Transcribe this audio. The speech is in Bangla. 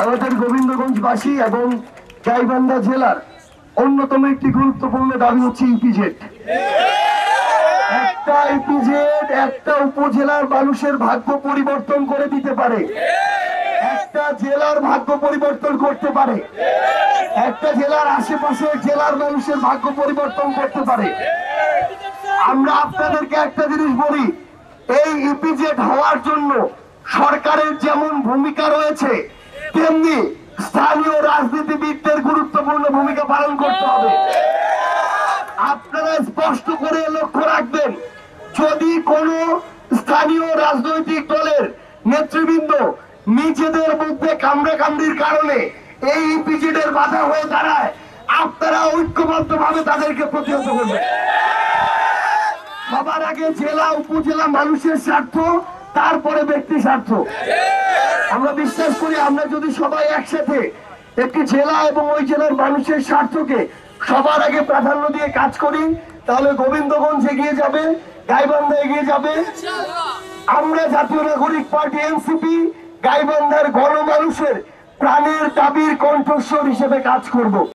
আমাদের গোবিন্দগঞ্জবাসী এবং গাইবান্ধা জেলার অন্যতম একটি গুরুত্বপূর্ণ দাবি হচ্ছে ইপিজেড। একটা ইপিজেড একটা উপজেলার মানুষের ভাগ্য পরিবর্তন করে দিতে পারে, একটা জেলার ভাগ্য পরিবর্তন করতে পারে, একটা জেলার আশেপাশের জেলার মানুষের ভাগ্য পরিবর্তন করতে পারে। আমরা আপনাদেরকে একটা জিনিস বলি, এই ইপিজেড হওয়ার জন্য সরকারের যেমন ভূমিকা রয়েছে তেমনি স্থানীয় রাজনীতিবিদদের গুরুত্বপূর্ণ ভূমিকা পালন করতে হবে। আপনারা স্পষ্ট করে লক্ষ্য রাখবেন, যদি কোন স্থানীয় রাজনৈতিক দলের নেতৃবৃন্দ নিজেদের মধ্যে কামড়াকামড়ির কারণে এই ইপিজেডের বাধা হয়ে দাঁড়ায়, আপনারা ঐক্যবদ্ধভাবে তাদেরকে প্রতিহত করবেন। সবার আগে জেলা উপজেলা মানুষের স্বার্থ, তারপরে ব্যক্তি স্বার্থ। আমরা বিশ্বাস করি, আমরা যদি সবাই একসাথে একটি জেলা এবং ওই জেলার মানুষের স্বার্থকে সবার আগে প্রাধান্য দিয়ে কাজ করি, তাহলে গোবিন্দগঞ্জ এগিয়ে যাবে, গাইবান্ধা এগিয়ে যাবে। আমরা জাতীয় নাগরিক পার্টি এনসিপি গাইবান্ধার গণমানুষের প্রাণের দাবির কণ্ঠস্বর হিসেবে কাজ করব।